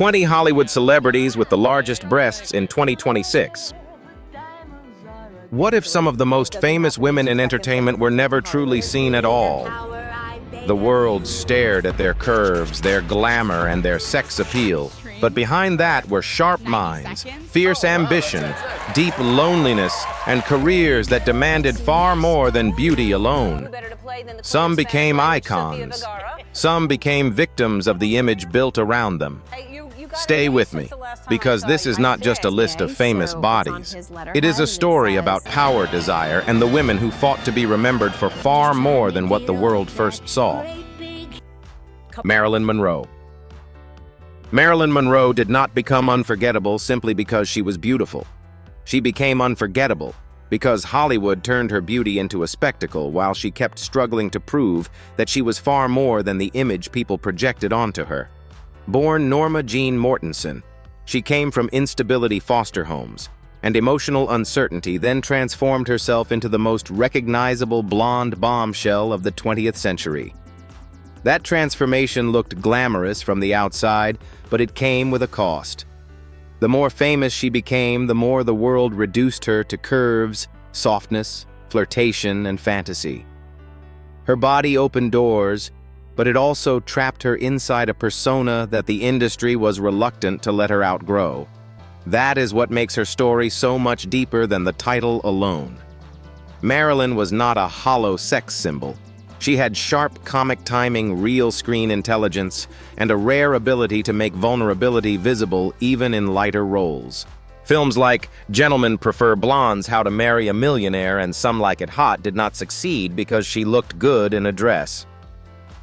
20 Hollywood celebrities with the largest breasts in 2026. What if some of the most famous women in entertainment were never truly seen at all? The world stared at their curves, their glamour, and their sex appeal. But behind that were sharp minds, fierce ambition, deep loneliness, and careers that demanded far more than beauty alone. Some became icons. Some became victims of the image built around them. Stay with me, because this is not just a list of famous bodies. It is a story about power desire and the women who fought to be remembered for far more than what the world first saw. Marilyn Monroe. Marilyn Monroe did not become unforgettable simply because she was beautiful. She became unforgettable because Hollywood turned her beauty into a spectacle while she kept struggling to prove that she was far more than the image people projected onto her. Born Norma Jean Mortensen, she came from instability foster homes, and emotional uncertainty then transformed herself into the most recognizable blonde bombshell of the 20th century. That transformation looked glamorous from the outside, but it came with a cost. The more famous she became, the more the world reduced her to curves, softness, flirtation, and fantasy. Her body opened doors, but it also trapped her inside a persona that the industry was reluctant to let her outgrow. That is what makes her story so much deeper than the title alone. Marilyn was not a hollow sex symbol. She had sharp comic timing, real screen intelligence, and a rare ability to make vulnerability visible even in lighter roles. Films like Gentlemen Prefer Blondes, How to Marry a Millionaire, and Some Like It Hot did not succeed because she looked good in a dress.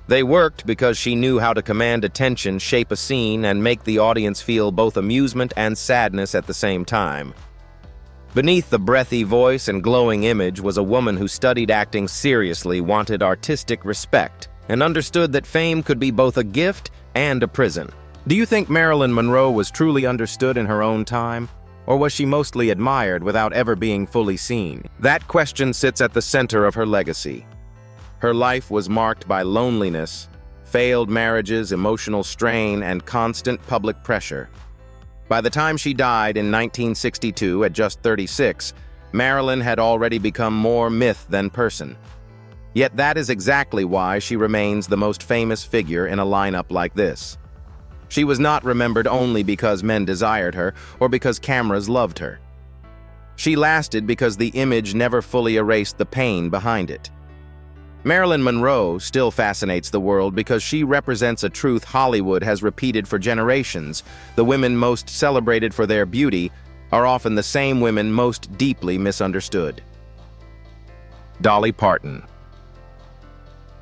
They worked because she knew how to command attention, shape a scene, and make the audience feel both amusement and sadness at the same time. Beneath the breathy voice and glowing image was a woman who studied acting seriously, wanted artistic respect, and understood that fame could be both a gift and a prison. Do you think Marilyn Monroe was truly understood in her own time? Or was she mostly admired without ever being fully seen? That question sits at the center of her legacy. Her life was marked by loneliness, failed marriages, emotional strain, and constant public pressure. By the time she died in 1962 at just 36, Marilyn had already become more myth than person. Yet that is exactly why she remains the most famous figure in a lineup like this. She was not remembered only because men desired her or because cameras loved her. She lasted because the image never fully erased the pain behind it. Marilyn Monroe still fascinates the world because she represents a truth Hollywood has repeated for generations. The women most celebrated for their beauty are often the same women most deeply misunderstood. Dolly Parton.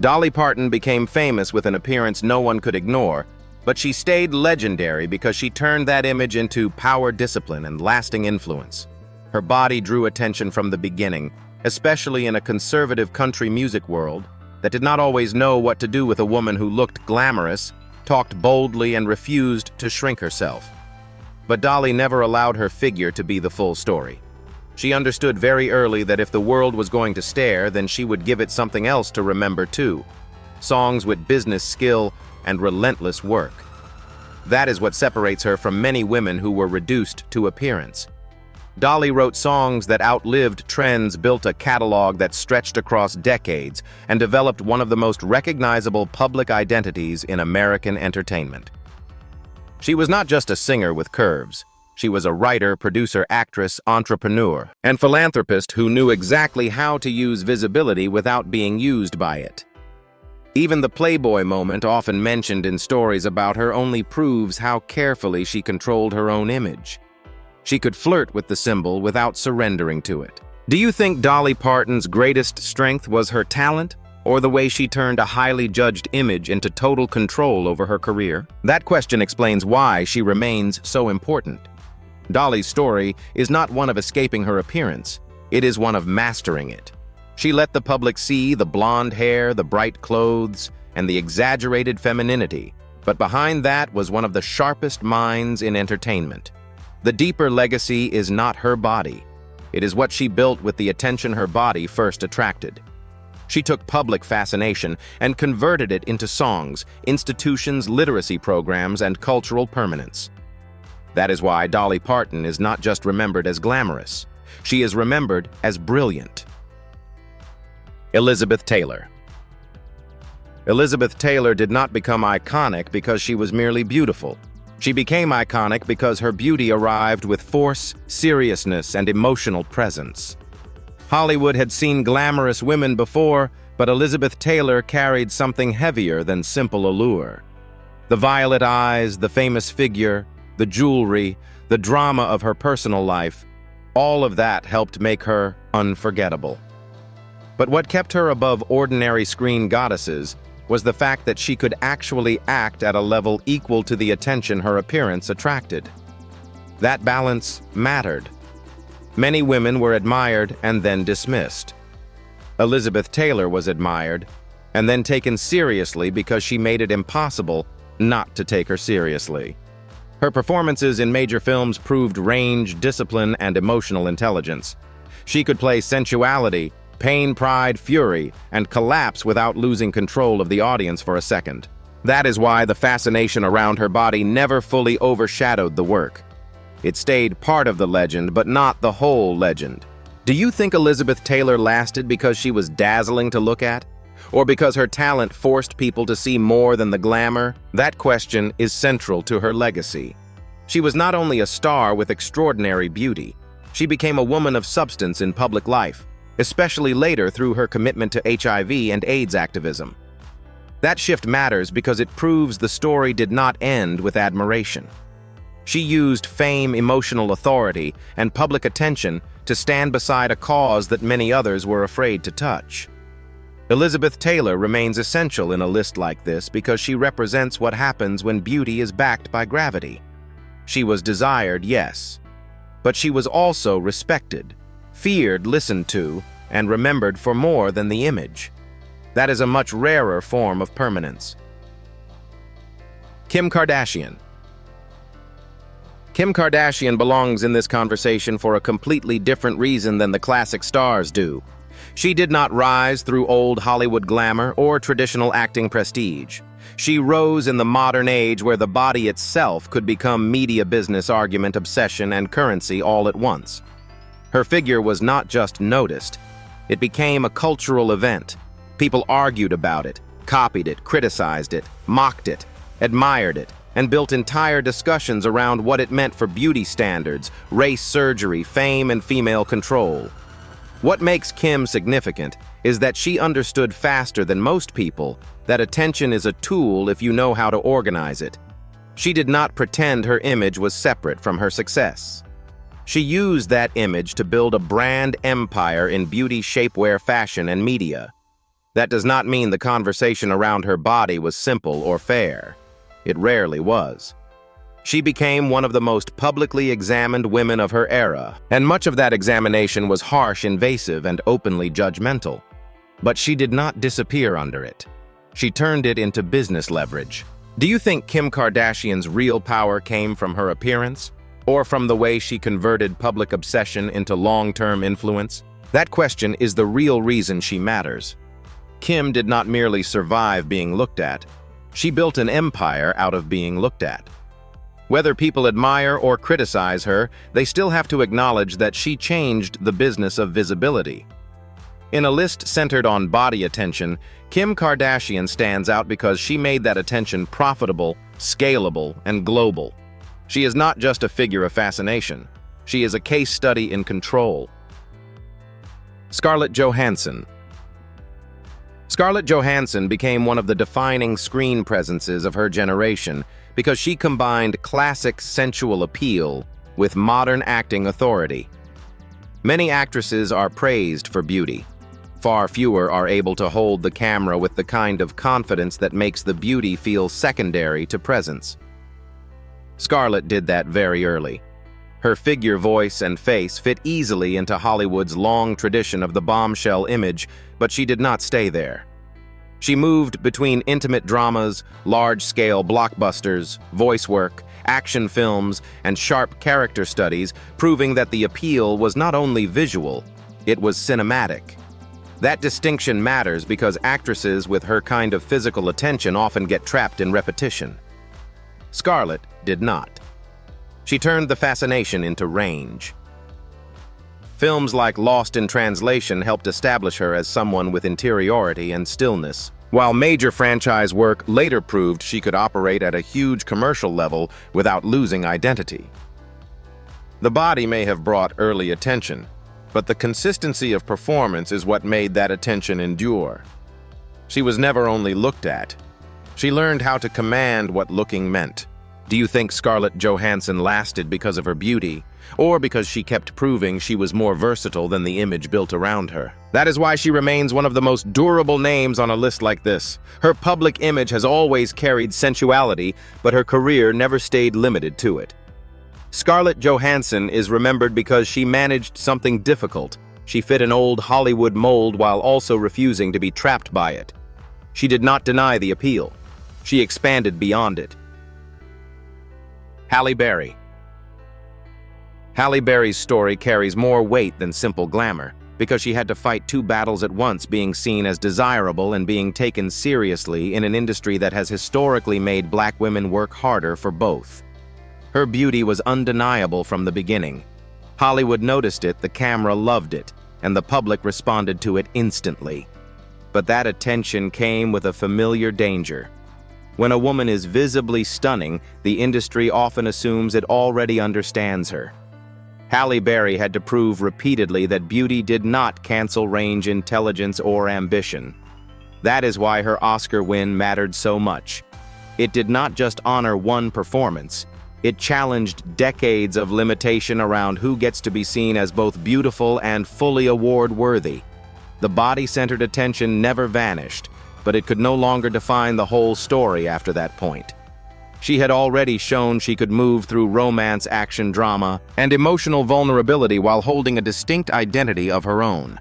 Dolly Parton became famous with an appearance no one could ignore, but she stayed legendary because she turned that image into power, discipline, and lasting influence. Her body drew attention from the beginning, especially in a conservative country music world that did not always know what to do with a woman who looked glamorous, talked boldly, and refused to shrink herself. But Dolly never allowed her figure to be the full story. She understood very early that if the world was going to stare, then she would give it something else to remember too. Songs with business skill and relentless work. That is what separates her from many women who were reduced to appearance. Dolly wrote songs that outlived trends, built a catalog that stretched across decades, and developed one of the most recognizable public identities in American entertainment. She was not just a singer with curves. She was a writer, producer, actress, entrepreneur, and philanthropist who knew exactly how to use visibility without being used by it. Even the Playboy moment, often mentioned in stories about her, only proves how carefully she controlled her own image. She could flirt with the symbol without surrendering to it. Do you think Dolly Parton's greatest strength was her talent, or the way she turned a highly judged image into total control over her career? That question explains why she remains so important. Dolly's story is not one of escaping her appearance. It is one of mastering it. She let the public see the blonde hair, the bright clothes, and the exaggerated femininity. But behind that was one of the sharpest minds in entertainment. The deeper legacy is not her body. It is what she built with the attention her body first attracted. She took public fascination and converted it into songs, institutions, literacy programs, and cultural permanence. That is why Dolly Parton is not just remembered as glamorous. She is remembered as brilliant. Elizabeth Taylor. Elizabeth Taylor did not become iconic because she was merely beautiful. She became iconic because her beauty arrived with force, seriousness, and emotional presence. Hollywood had seen glamorous women before, but Elizabeth Taylor carried something heavier than simple allure. The violet eyes, the famous figure, the jewelry, the drama of her personal life, all of that helped make her unforgettable. But what kept her above ordinary screen goddesses was the fact that she could actually act at a level equal to the attention her appearance attracted. That balance mattered. Many women were admired and then dismissed. Elizabeth Taylor was admired and then taken seriously because she made it impossible not to take her seriously. Her performances in major films proved range, discipline, and emotional intelligence. She could play sensuality, pain, pride, fury, and collapse without losing control of the audience for a second. That is why the fascination around her body never fully overshadowed the work. It stayed part of the legend, but not the whole legend. Do you think Elizabeth Taylor lasted because she was dazzling to look at? Or because her talent forced people to see more than the glamour? That question is central to her legacy. She was not only a star with extraordinary beauty, she became a woman of substance in public life, especially later through her commitment to HIV and AIDS activism. That shift matters because it proves the story did not end with admiration. She used fame, emotional authority, and public attention to stand beside a cause that many others were afraid to touch. Elizabeth Taylor remains essential in a list like this because she represents what happens when beauty is backed by gravity. She was desired, yes, but she was also respected, feared, listened to, and remembered for more than the image. That is a much rarer form of permanence. Kim Kardashian. Kim Kardashian belongs in this conversation for a completely different reason than the classic stars do. She did not rise through old Hollywood glamour or traditional acting prestige. She rose in the modern age where the body itself could become media business argument, obsession, and currency all at once. Her figure was not just noticed. It became a cultural event. People argued about it, copied it, criticized it, mocked it, admired it, and built entire discussions around what it meant for beauty standards, race surgery, fame, and female control. What makes Kim significant is that she understood faster than most people that attention is a tool if you know how to organize it. She did not pretend her image was separate from her success. She used that image to build a brand empire in beauty, shapewear, fashion, and media. That does not mean the conversation around her body was simple or fair. It rarely was. She became one of the most publicly examined women of her era, and much of that examination was harsh, invasive, and openly judgmental. But she did not disappear under it. She turned it into business leverage. Do you think Kim Kardashian's real power came from her appearance, or from the way she converted public obsession into long-term influence? That question is the real reason she matters. Kim did not merely survive being looked at. She built an empire out of being looked at. Whether people admire or criticize her, they still have to acknowledge that she changed the business of visibility. In a list centered on body attention, Kim Kardashian stands out because she made that attention profitable, scalable, and global. She is not just a figure of fascination. She is a case study in control. Scarlett Johansson. Scarlett Johansson became one of the defining screen presences of her generation because she combined classic sensual appeal with modern acting authority. Many actresses are praised for beauty. Far fewer are able to hold the camera with the kind of confidence that makes the beauty feel secondary to presence. Scarlett did that very early. Her figure, voice, and face fit easily into Hollywood's long tradition of the bombshell image, but she did not stay there. She moved between intimate dramas, large-scale blockbusters, voice work, action films, and sharp character studies, proving that the appeal was not only visual, it was cinematic. That distinction matters because actresses with her kind of physical attention often get trapped in repetition. Scarlett did not. She turned the fascination into range. Films like Lost in Translation helped establish her as someone with interiority and stillness, while major franchise work later proved she could operate at a huge commercial level without losing identity. The body may have brought early attention, but the consistency of performance is what made that attention endure. She was never only looked at. She learned how to command what looking meant. Do you think Scarlett Johansson lasted because of her beauty, or because she kept proving she was more versatile than the image built around her? That is why she remains one of the most durable names on a list like this. Her public image has always carried sensuality, but her career never stayed limited to it. Scarlett Johansson is remembered because she managed something difficult. She fit an old Hollywood mold while also refusing to be trapped by it. She did not deny the appeal. She expanded beyond it. Halle Berry. Halle Berry's story carries more weight than simple glamour, because she had to fight two battles at once: being seen as desirable and being taken seriously in an industry that has historically made black women work harder for both. Her beauty was undeniable from the beginning. Hollywood noticed it, the camera loved it, and the public responded to it instantly. But that attention came with a familiar danger. When a woman is visibly stunning, the industry often assumes it already understands her. Halle Berry had to prove repeatedly that beauty did not cancel range, intelligence, or ambition. That is why her Oscar win mattered so much. It did not just honor one performance. It challenged decades of limitation around who gets to be seen as both beautiful and fully award-worthy. The body-centered attention never vanished, but it could no longer define the whole story after that point. She had already shown she could move through romance, action, drama, and emotional vulnerability while holding a distinct identity of her own.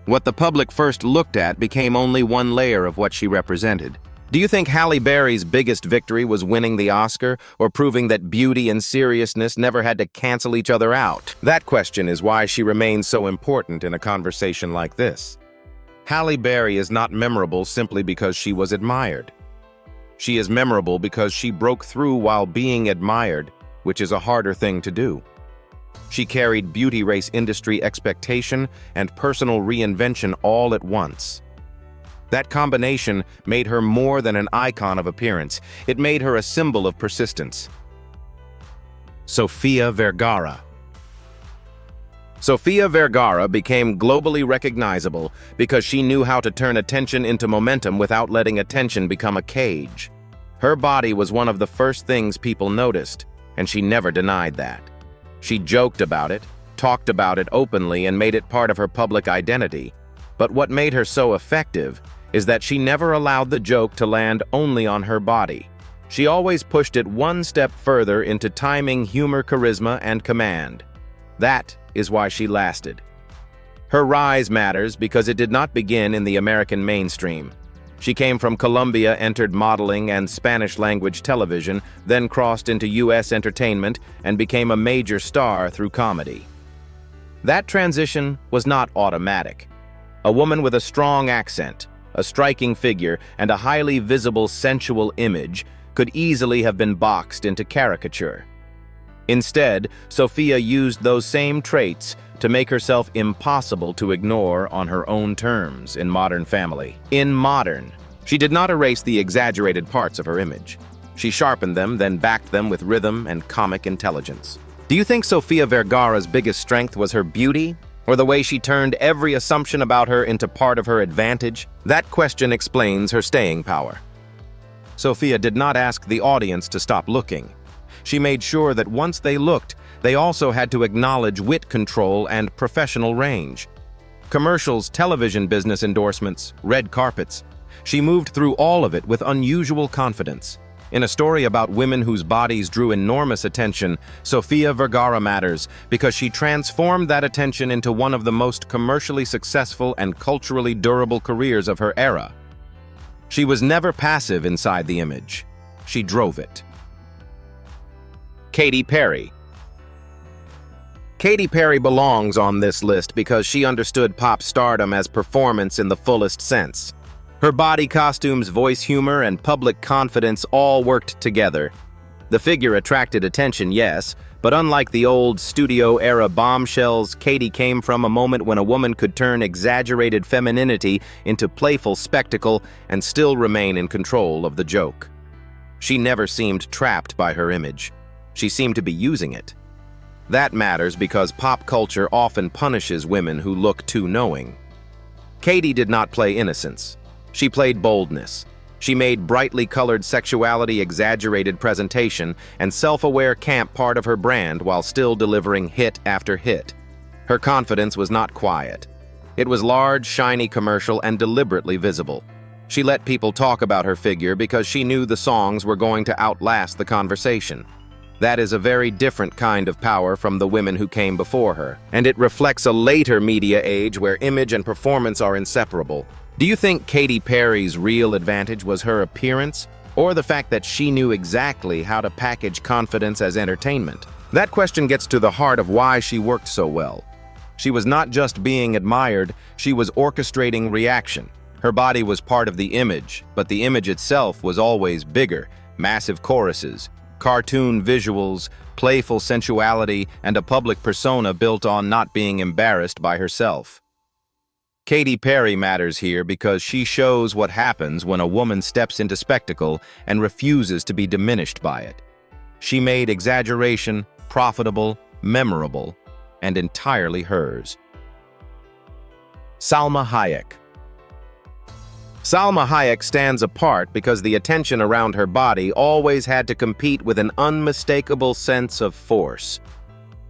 What the public first looked at became only one layer of what she represented. Do you think Halle Berry's biggest victory was winning the Oscar, or proving that beauty and seriousness never had to cancel each other out? That question is why she remains so important in a conversation like this. Halle Berry is not memorable simply because she was admired. She is memorable because she broke through while being admired, which is a harder thing to do. She carried beauty race industry expectation and personal reinvention all at once. That combination made her more than an icon of appearance. It made her a symbol of persistence. Sofía Vergara. Sofía Vergara became globally recognizable because she knew how to turn attention into momentum without letting attention become a cage. Her body was one of the first things people noticed, and she never denied that. She joked about it, talked about it openly, and made it part of her public identity. But what made her so effective is that she never allowed the joke to land only on her body. She always pushed it one step further into timing, humor, charisma, and command. That is why she lasted. Her rise matters because it did not begin in the American mainstream. She came from Colombia, entered modeling and Spanish-language television, then crossed into U.S. entertainment and became a major star through comedy. That transition was not automatic. A woman with a strong accent, a striking figure, and a highly visible sensual image could easily have been boxed into caricature. Instead, Sofía used those same traits to make herself impossible to ignore on her own terms in Modern Family. In Modern, she did not erase the exaggerated parts of her image. She sharpened them, then backed them with rhythm and comic intelligence. Do you think Sofía Vergara's biggest strength was her beauty, or the way she turned every assumption about her into part of her advantage? That question explains her staying power. Sofía did not ask the audience to stop looking. She made sure that once they looked, they also had to acknowledge wit control and professional range. Commercials, television business endorsements, red carpets. She moved through all of it with unusual confidence. In a story about women whose bodies drew enormous attention, Sofía Vergara matters because she transformed that attention into one of the most commercially successful and culturally durable careers of her era. She was never passive inside the image. She drove it. Katy Perry. Katy Perry belongs on this list because she understood pop stardom as performance in the fullest sense. Her body, costumes, voice, humor, and public confidence all worked together. The figure attracted attention, yes, but unlike the old studio-era bombshells, Katy came from a moment when a woman could turn exaggerated femininity into playful spectacle and still remain in control of the joke. She never seemed trapped by her image. She seemed to be using it. That matters because pop culture often punishes women who look too knowing. Katy did not play innocence. She played boldness. She made brightly colored sexuality exaggerated presentation and self-aware camp part of her brand while still delivering hit after hit. Her confidence was not quiet. It was large, shiny, commercial, and deliberately visible. She let people talk about her figure because she knew the songs were going to outlast the conversation. That is a very different kind of power from the women who came before her, and it reflects a later media age where image and performance are inseparable. Do you think Katy Perry's real advantage was her appearance, or the fact that she knew exactly how to package confidence as entertainment? That question gets to the heart of why she worked so well. She was not just being admired, she was orchestrating reaction. Her body was part of the image, but the image itself was always bigger, massive choruses, cartoon visuals, playful sensuality, and a public persona built on not being embarrassed by herself. Katy Perry matters here because she shows what happens when a woman steps into spectacle and refuses to be diminished by it. She made exaggeration profitable, memorable, and entirely hers. Salma Hayek. Salma Hayek stands apart because the attention around her body always had to compete with an unmistakable sense of force.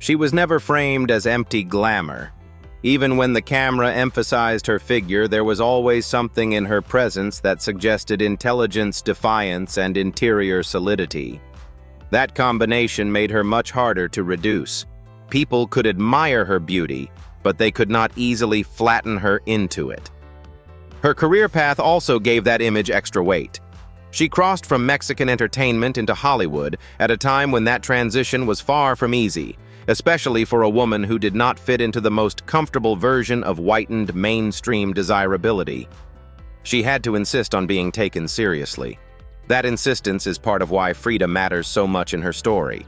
She was never framed as empty glamour. Even when the camera emphasized her figure, there was always something in her presence that suggested intelligence, defiance, and interior solidity. That combination made her much harder to reduce. People could admire her beauty, but they could not easily flatten her into it. Her career path also gave that image extra weight. She crossed from Mexican entertainment into Hollywood at a time when that transition was far from easy, especially for a woman who did not fit into the most comfortable version of whitened mainstream desirability. She had to insist on being taken seriously. That insistence is part of why Frida matters so much in her story.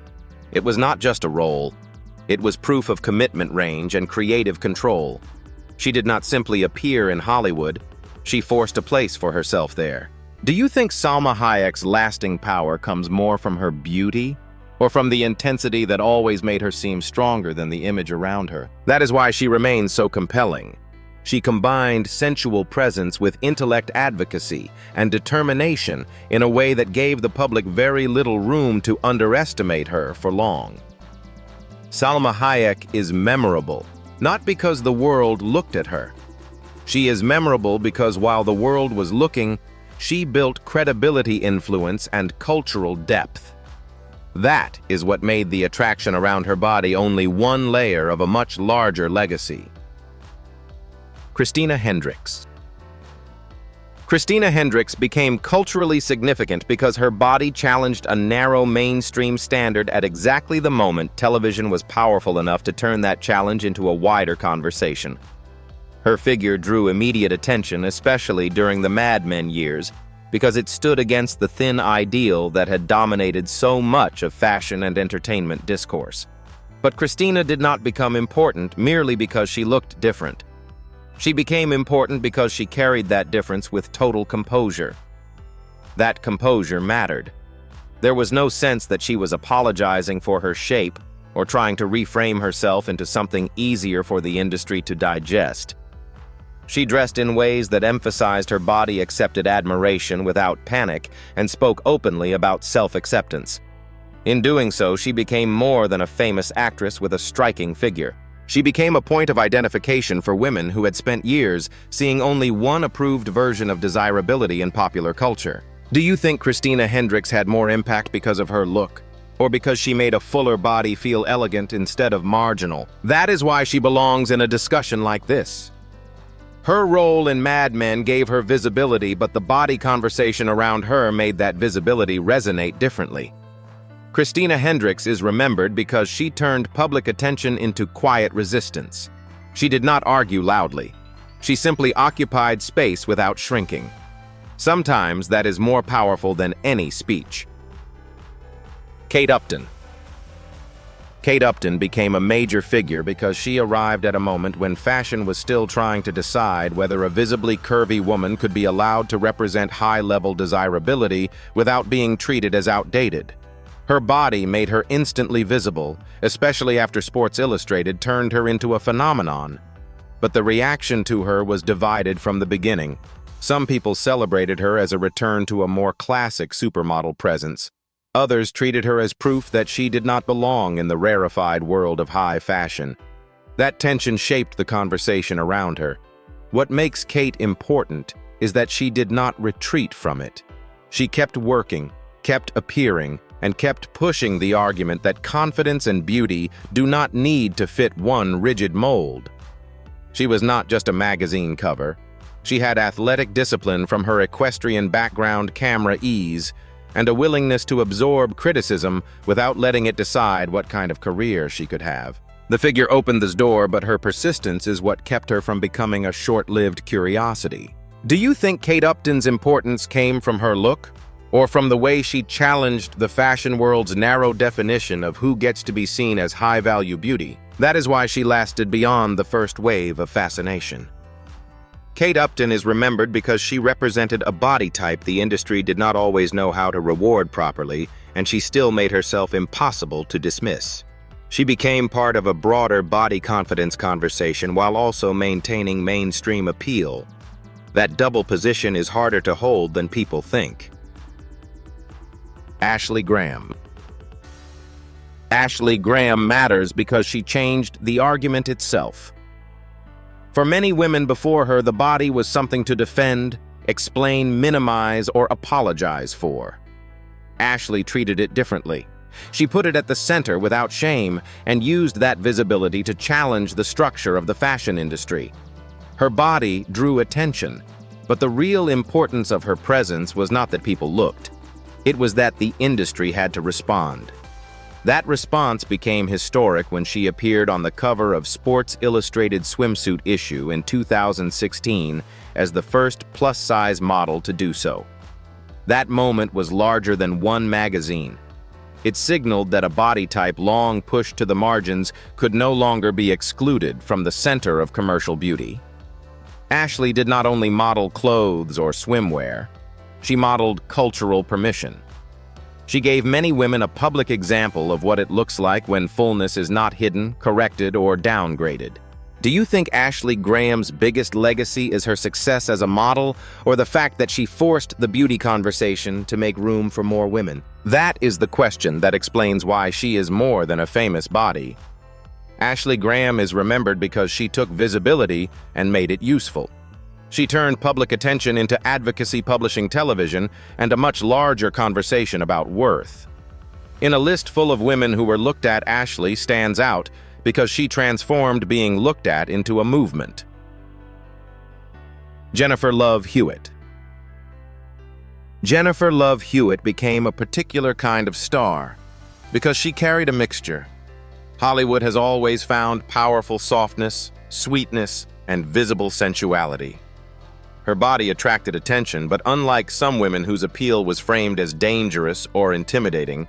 It was not just a role. It was proof of commitment range and creative control. She did not simply appear in Hollywood. She forced a place for herself there. Do you think Salma Hayek's lasting power comes more from her beauty, or from the intensity that always made her seem stronger than the image around her? That is why she remains so compelling. She combined sensual presence with intellect advocacy and determination in a way that gave the public very little room to underestimate her for long. Salma Hayek is memorable, not because the world looked at her. She is memorable because while the world was looking, she built credibility, influence, and cultural depth. That is what made the attraction around her body only one layer of a much larger legacy. Christina Hendricks. Christina Hendricks became culturally significant because her body challenged a narrow mainstream standard at exactly the moment television was powerful enough to turn that challenge into a wider conversation. Her figure drew immediate attention, especially during the Mad Men years, because it stood against the thin ideal that had dominated so much of fashion and entertainment discourse. But Christina did not become important merely because she looked different. She became important because she carried that difference with total composure. That composure mattered. There was no sense that she was apologizing for her shape or trying to reframe herself into something easier for the industry to digest. She dressed in ways that emphasized her body accepted admiration without panic and spoke openly about self-acceptance. In doing so, she became more than a famous actress with a striking figure. She became a point of identification for women who had spent years seeing only one approved version of desirability in popular culture. Do you think Christina Hendricks had more impact because of her look, or because she made a fuller body feel elegant instead of marginal? That is why she belongs in a discussion like this. Her role in Mad Men gave her visibility, but the body conversation around her made that visibility resonate differently. Christina Hendricks is remembered because she turned public attention into quiet resistance. She did not argue loudly. She simply occupied space without shrinking. Sometimes that is more powerful than any speech. Kate Upton. Kate Upton became a major figure because she arrived at a moment when fashion was still trying to decide whether a visibly curvy woman could be allowed to represent high-level desirability without being treated as outdated. Her body made her instantly visible, especially after Sports Illustrated turned her into a phenomenon. But the reaction to her was divided from the beginning. Some people celebrated her as a return to a more classic supermodel presence. Others treated her as proof that she did not belong in the rarefied world of high fashion. That tension shaped the conversation around her. What makes Kate important is that she did not retreat from it. She kept working, kept appearing, and kept pushing the argument that confidence and beauty do not need to fit one rigid mold. She was not just a magazine cover. She had athletic discipline from her equestrian background, camera ease, and a willingness to absorb criticism without letting it decide what kind of career she could have. The figure opened this door, but her persistence is what kept her from becoming a short-lived curiosity. Do you think Kate Upton's importance came from her look, or from the way she challenged the fashion world's narrow definition of who gets to be seen as high-value beauty? That is why she lasted beyond the first wave of fascination. Kate Upton is remembered because she represented a body type the industry did not always know how to reward properly, and she still made herself impossible to dismiss. She became part of a broader body confidence conversation while also maintaining mainstream appeal. That double position is harder to hold than people think. Ashley Graham. Ashley Graham matters because she changed the argument itself. For many women before her, the body was something to defend, explain, minimize, or apologize for. Ashley treated it differently. She put it at the center without shame and used that visibility to challenge the structure of the fashion industry. Her body drew attention, but the real importance of her presence was not that people looked. It was that the industry had to respond. That response became historic when she appeared on the cover of Sports Illustrated swimsuit issue in 2016 as the first plus-size model to do so. That moment was larger than one magazine. It signaled that a body type long pushed to the margins could no longer be excluded from the center of commercial beauty. Ashley did not only model clothes or swimwear, she modeled cultural permission. She gave many women a public example of what it looks like when fullness is not hidden, corrected, or downgraded. Do you think Ashley Graham's biggest legacy is her success as a model, or the fact that she forced the beauty conversation to make room for more women? That is the question that explains why she is more than a famous body. Ashley Graham is remembered because she took visibility and made it useful. She turned public attention into advocacy publishing television and a much larger conversation about worth. In a list full of women who were looked at, Ashley stands out because she transformed being looked at into a movement. Jennifer Love Hewitt. Jennifer Love Hewitt became a particular kind of star because she carried a mixture. Hollywood has always found powerful softness, sweetness, and visible sensuality. Her body attracted attention, but unlike some women whose appeal was framed as dangerous or intimidating,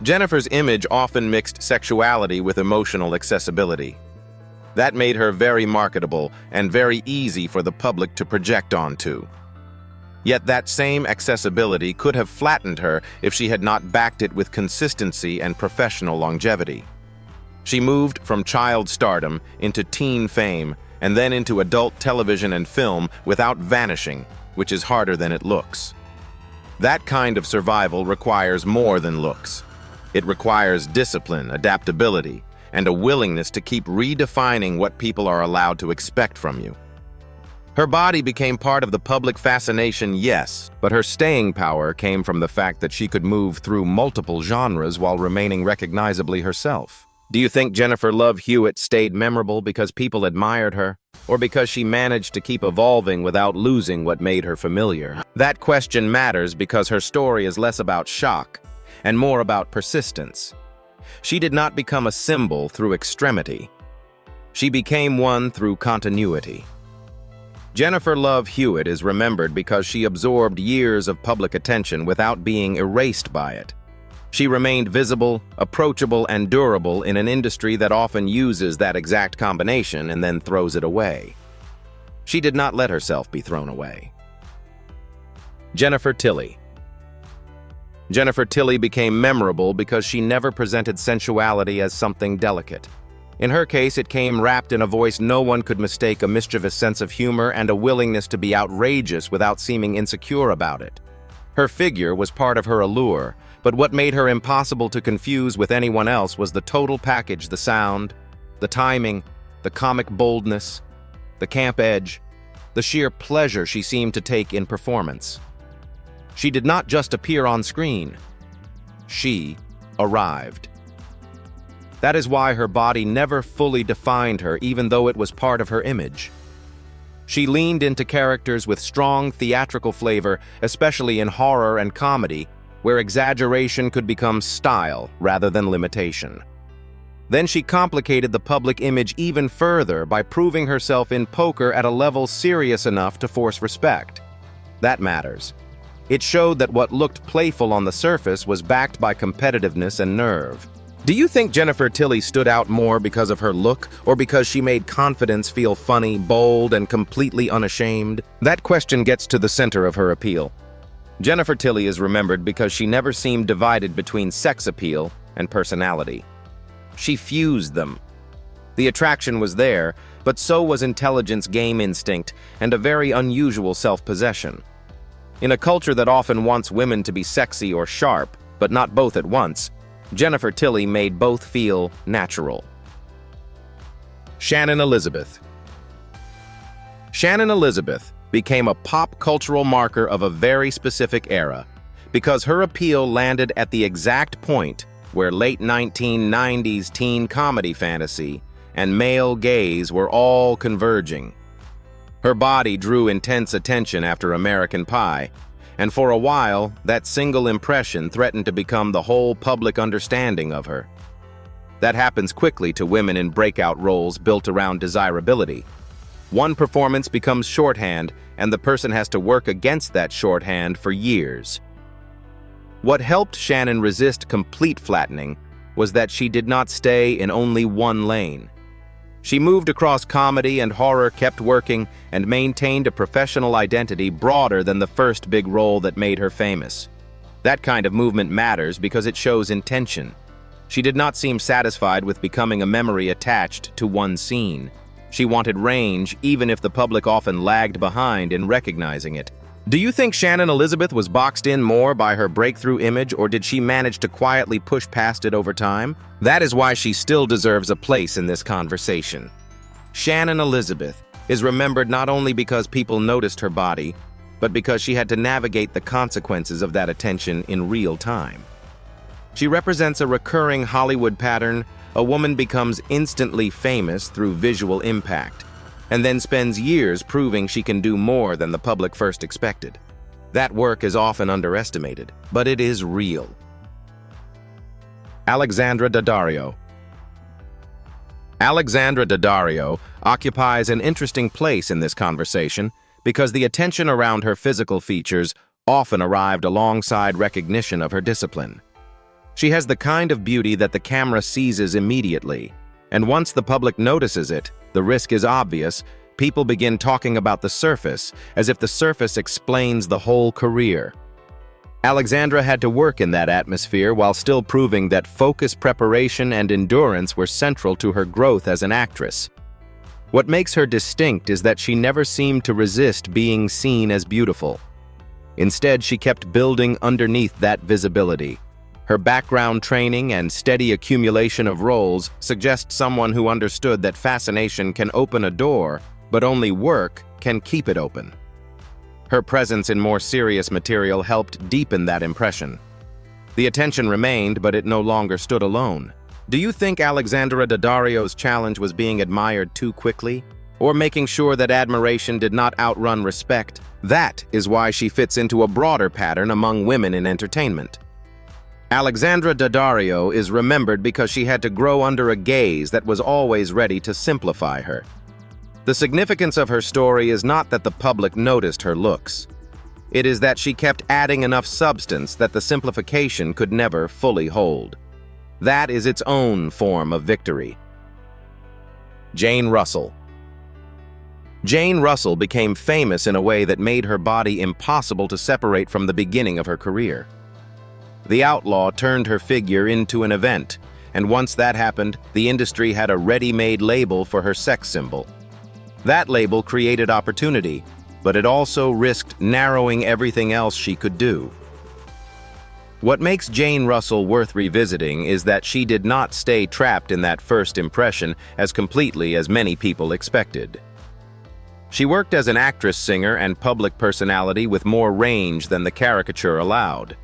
Jennifer's image often mixed sexuality with emotional accessibility. That made her very marketable and very easy for the public to project onto. Yet that same accessibility could have flattened her if she had not backed it with consistency and professional longevity. She moved from child stardom into teen fame and then into adult television and film without vanishing, which is harder than it looks. That kind of survival requires more than looks. It requires discipline, adaptability, and a willingness to keep redefining what people are allowed to expect from you. Her body became part of the public fascination, yes, but her staying power came from the fact that she could move through multiple genres while remaining recognizably herself. Do you think Jennifer Love Hewitt stayed memorable because people admired her, or because she managed to keep evolving without losing what made her familiar? That question matters because her story is less about shock and more about persistence. She did not become a symbol through extremity. She became one through continuity. Jennifer Love Hewitt is remembered because she absorbed years of public attention without being erased by it. She remained visible, approachable, and durable in an industry that often uses that exact combination and then throws it away. She did not let herself be thrown away. Jennifer Tilly. Jennifer Tilly became memorable because she never presented sensuality as something delicate. In her case, it came wrapped in a voice no one could mistake, a mischievous sense of humor, and a willingness to be outrageous without seeming insecure about it. Her figure was part of her allure, but what made her impossible to confuse with anyone else was the total package: the sound, the timing, the comic boldness, the camp edge, the sheer pleasure she seemed to take in performance. She did not just appear on screen. She arrived. That is why her body never fully defined her, even though it was part of her image. She leaned into characters with strong theatrical flavor, especially in horror and comedy, where exaggeration could become style rather than limitation. Then she complicated the public image even further by proving herself in poker at a level serious enough to force respect. That matters. It showed that what looked playful on the surface was backed by competitiveness and nerve. Do you think Jennifer Tilly stood out more because of her look, or because she made confidence feel funny, bold, and completely unashamed? That question gets to the center of her appeal. Jennifer Tilly is remembered because she never seemed divided between sex appeal and personality. She fused them. The attraction was there, but so was intelligence, game instinct, and a very unusual self-possession. In a culture that often wants women to be sexy or sharp, but not both at once, Jennifer Tilly made both feel natural. Shannon Elizabeth. Shannon Elizabeth became a pop cultural marker of a very specific era because her appeal landed at the exact point where late 1990s teen comedy fantasy and male gaze were all converging. Her body drew intense attention after American Pie, and for a while, that single impression threatened to become the whole public understanding of her. That happens quickly to women in breakout roles built around desirability. One performance becomes shorthand, and the person has to work against that shorthand for years. What helped Shannon resist complete flattening was that she did not stay in only one lane. She moved across comedy and horror, kept working, and maintained a professional identity broader than the first big role that made her famous. That kind of movement matters because it shows intention. She did not seem satisfied with becoming a memory attached to one scene. She wanted range, even if the public often lagged behind in recognizing it. Do you think Shannon Elizabeth was boxed in more by her breakthrough image, or did she manage to quietly push past it over time? That is why she still deserves a place in this conversation. Shannon Elizabeth is remembered not only because people noticed her body, but because she had to navigate the consequences of that attention in real time. She represents a recurring Hollywood pattern. A woman becomes instantly famous through visual impact, and then spends years proving she can do more than the public first expected. That work is often underestimated, but it is real. Alexandra Daddario. Alexandra Daddario occupies an interesting place in this conversation because the attention around her physical features often arrived alongside recognition of her discipline. She has the kind of beauty that the camera seizes immediately, and once the public notices it, the risk is obvious. People begin talking about the surface, as if the surface explains the whole career. Alexandra had to work in that atmosphere while still proving that focus, preparation, and endurance were central to her growth as an actress. What makes her distinct is that she never seemed to resist being seen as beautiful. Instead, she kept building underneath that visibility. Her background training and steady accumulation of roles suggest someone who understood that fascination can open a door, but only work can keep it open. Her presence in more serious material helped deepen that impression. The attention remained, but it no longer stood alone. Do you think Alexandra Daddario's challenge was being admired too quickly, or making sure that admiration did not outrun respect? That is why she fits into a broader pattern among women in entertainment. Alexandra Daddario is remembered because she had to grow under a gaze that was always ready to simplify her. The significance of her story is not that the public noticed her looks. It is that she kept adding enough substance that the simplification could never fully hold. That is its own form of victory. Jayne Russell. Jayne Russell became famous in a way that made her body impossible to separate from the beginning of her career. The outlaw turned her figure into an event, and once that happened, the industry had a ready-made label for her sex symbol. That label created opportunity, but it also risked narrowing everything else she could do. What makes Jayne Russell worth revisiting is that she did not stay trapped in that first impression as completely as many people expected. She worked as an actress, singer, and public personality with more range than the caricature allowed.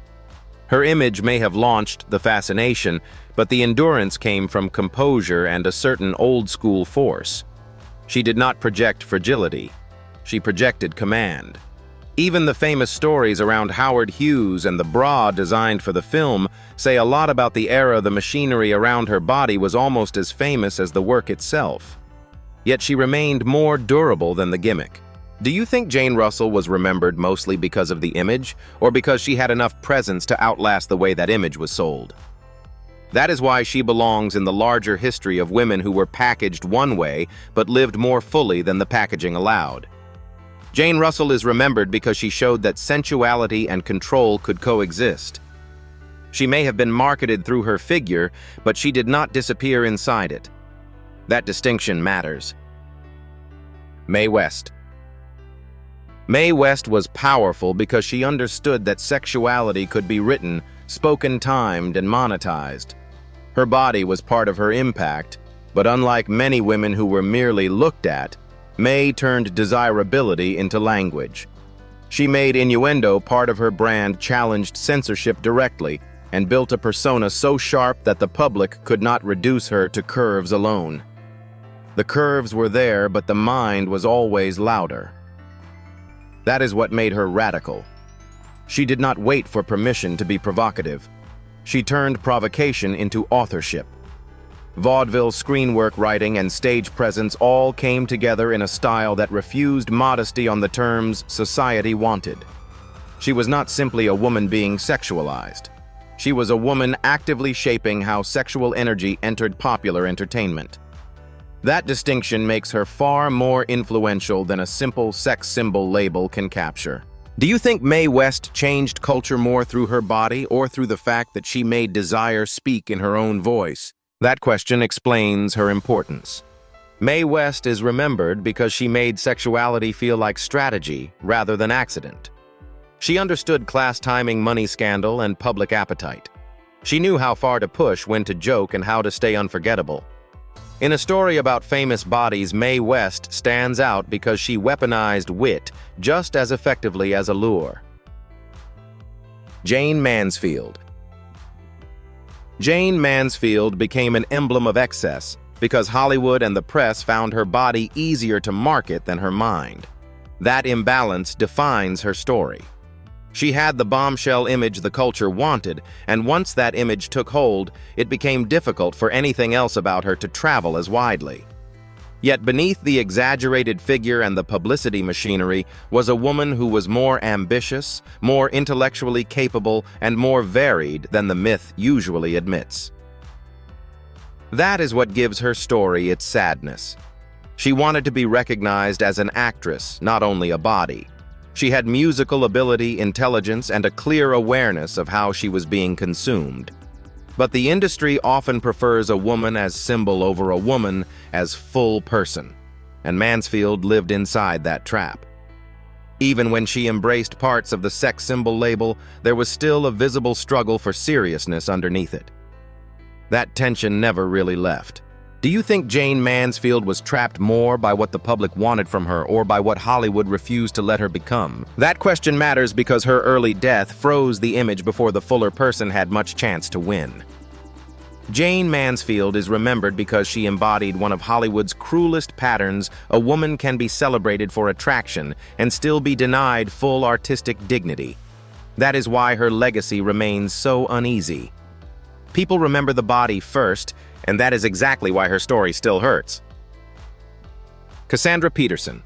Her image may have launched the fascination, but the endurance came from composure and a certain old-school force. She did not project fragility. She projected command. Even the famous stories around Howard Hughes and the bra designed for the film say a lot about the era. The machinery around her body was almost as famous as the work itself. Yet she remained more durable than the gimmick. Do you think Jayne Russell was remembered mostly because of the image, or because she had enough presence to outlast the way that image was sold? That is why she belongs in the larger history of women who were packaged one way but lived more fully than the packaging allowed. Jayne Russell is remembered because she showed that sensuality and control could coexist. She may have been marketed through her figure, but she did not disappear inside it. That distinction matters. Mae West. Mae West was powerful because she understood that sexuality could be written, spoken, timed, and monetized. Her body was part of her impact, but unlike many women who were merely looked at, Mae turned desirability into language. She made innuendo part of her brand, challenged censorship directly, and built a persona so sharp that the public could not reduce her to curves alone. The curves were there, but the mind was always louder. That is what made her radical. She did not wait for permission to be provocative. She turned provocation into authorship. Vaudeville, screen work, writing, and stage presence all came together in a style that refused modesty on the terms society wanted. She was not simply a woman being sexualized. She was a woman actively shaping how sexual energy entered popular entertainment. That distinction makes her far more influential than a simple sex symbol label can capture. Do you think Mae West changed culture more through her body or through the fact that she made desire speak in her own voice? That question explains her importance. Mae West is remembered because she made sexuality feel like strategy rather than accident. She understood class timing, money scandal, and public appetite. She knew how far to push, when to joke, and how to stay unforgettable. In a story about famous bodies, Mae West stands out because she weaponized wit just as effectively as allure. Jayne Mansfield. Jayne Mansfield became an emblem of excess because Hollywood and the press found her body easier to market than her mind. That imbalance defines her story. She had the bombshell image the culture wanted, and once that image took hold, it became difficult for anything else about her to travel as widely. Yet beneath the exaggerated figure and the publicity machinery was a woman who was more ambitious, more intellectually capable, and more varied than the myth usually admits. That is what gives her story its sadness. She wanted to be recognized as an actress, not only a body. She had musical ability, intelligence, and a clear awareness of how she was being consumed. But the industry often prefers a woman as symbol over a woman as full person, and Mansfield lived inside that trap. Even when she embraced parts of the sex symbol label, there was still a visible struggle for seriousness underneath it. That tension never really left. Do you think Jayne Mansfield was trapped more by what the public wanted from her or by what Hollywood refused to let her become? That question matters because her early death froze the image before the fuller person had much chance to win. Jayne Mansfield is remembered because she embodied one of Hollywood's cruelest patterns: a woman can be celebrated for attraction and still be denied full artistic dignity. That is why her legacy remains so uneasy. People remember the body first, and that is exactly why her story still hurts. Cassandra Peterson.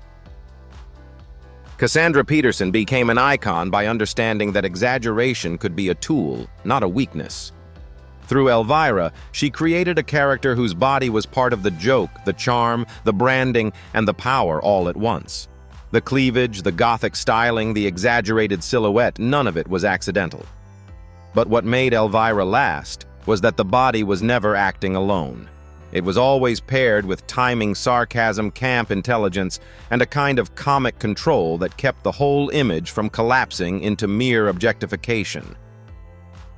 Cassandra Peterson became an icon by understanding that exaggeration could be a tool, not a weakness. Through Elvira, she created a character whose body was part of the joke, the charm, the branding, and the power all at once. The cleavage, the gothic styling, the exaggerated silhouette, none of it was accidental. But what made Elvira last was that the body was never acting alone. It was always paired with timing sarcasm, camp intelligence, and a kind of comic control that kept the whole image from collapsing into mere objectification.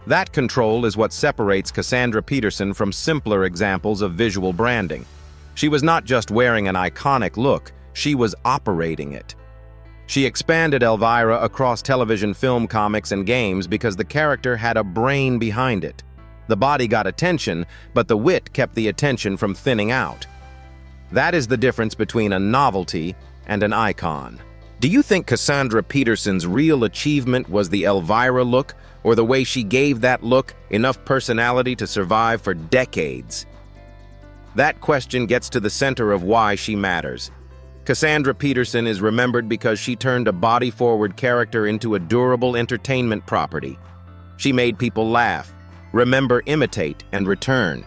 That control is what separates Cassandra Peterson from simpler examples of visual branding. She was not just wearing an iconic look, she was operating it. She expanded Elvira across television, film, comics, and games because the character had a brain behind it. The body got attention, but the wit kept the attention from thinning out. That is the difference between a novelty and an icon. Do you think Cassandra Peterson's real achievement was the Elvira look, or the way she gave that look enough personality to survive for decades? That question gets to the center of why she matters. Cassandra Peterson is remembered because she turned a body-forward character into a durable entertainment property. She made people laugh, remember, imitate, and return.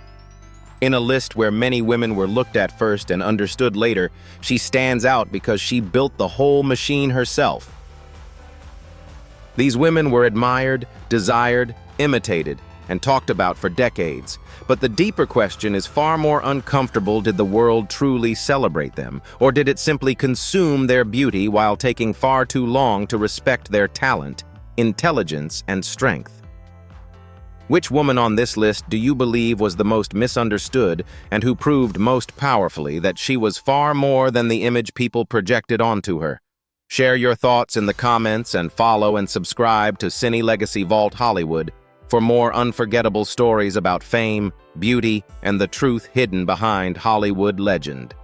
In a list where many women were looked at first and understood later, she stands out because she built the whole machine herself. These women were admired, desired, imitated, and talked about for decades. But the deeper question is far more uncomfortable: did the world truly celebrate them, or did it simply consume their beauty while taking far too long to respect their talent, intelligence, and strength? Which woman on this list do you believe was the most misunderstood and who proved most powerfully that she was far more than the image people projected onto her? Share your thoughts in the comments and follow and subscribe to Cine Legacy Vault Hollywood for more unforgettable stories about fame, beauty, and the truth hidden behind Hollywood legend.